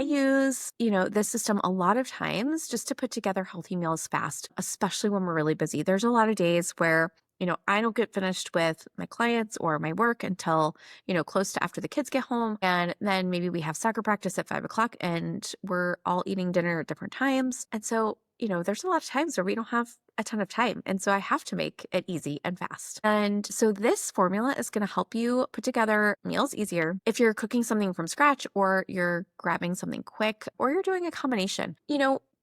I use, this system a lot of times just to put together healthy meals fast, especially when we're really busy. There's a lot of days where, I don't get finished with my clients or my work until, close to after the kids get home. And then maybe we have soccer practice at 5 o'clock and we're all eating dinner at different times. And so, there's a lot of times where we don't have a ton of time. And so I have to make it easy and fast. And so this formula is going to help you put together meals easier if you're cooking something from scratch or you're grabbing something quick or you're doing a combination.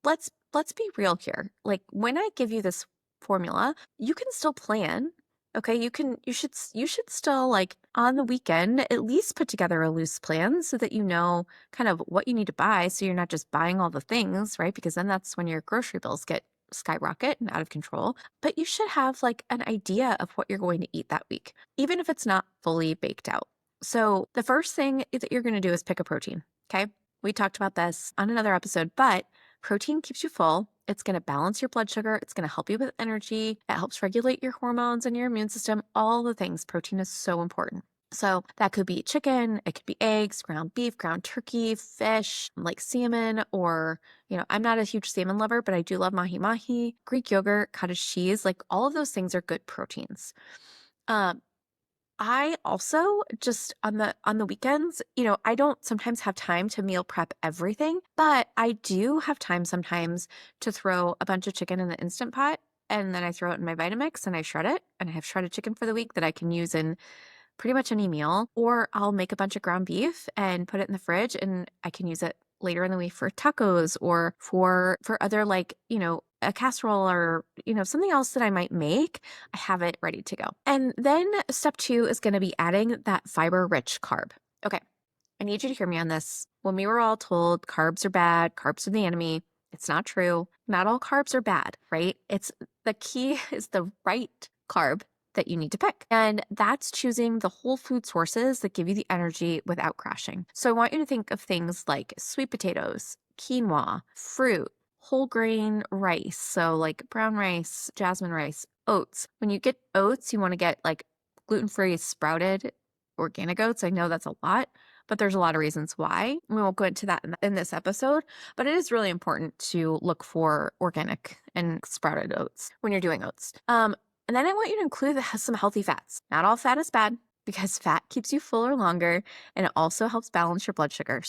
Let's be real here. Like when I give you this formula, you can still plan. Okay, you should still like on the weekend at least put together a loose plan so that you know kind of what you need to buy so you're not just buying all the things, right? Because then that's when your grocery bills get skyrocket and out of control. But you should have like an idea of what you're going to eat that week, even if it's not fully baked out. So the first thing that you're going to do is pick a protein. Okay. We talked about this on another episode, but protein keeps you full. It's going to balance your blood sugar. It's going to help you with energy. It helps regulate your hormones and your immune system, all the things. Protein is so important. So that could be chicken, it could be eggs, ground beef, ground turkey, fish, like salmon, or, I'm not a huge salmon lover, but I do love mahi-mahi, Greek yogurt, cottage cheese, like all of those things are good proteins. I also just on the weekends, I don't sometimes have time to meal prep everything, but I do have time sometimes to throw a bunch of chicken in the Instant Pot and then I throw it in my Vitamix and I shred it and I have shredded chicken for the week that I can use in pretty much any meal, or I'll make a bunch of ground beef and put it in the fridge and I can use it later in the week for tacos or for other like, a casserole or, something else that I might make. I have it ready to go. And then step 2 is going to be adding that fiber-rich carb. Okay. I need you to hear me on this. When we were all told carbs are bad, carbs are the enemy, it's not true. Not all carbs are bad, right? It's the key is the right carb that you need to pick. And that's choosing the whole food sources that give you the energy without crashing. So I want you to think of things like sweet potatoes, quinoa, fruit, whole grain rice. So like brown rice, jasmine rice, oats. When you get oats, you want to get like gluten-free sprouted organic oats. I know that's a lot, but there's a lot of reasons why. We won't go into that in this episode, but it is really important to look for organic and sprouted oats when you're doing oats. And then I want you to include some healthy fats. Not all fat is bad because fat keeps you fuller longer and it also helps balance your blood sugar.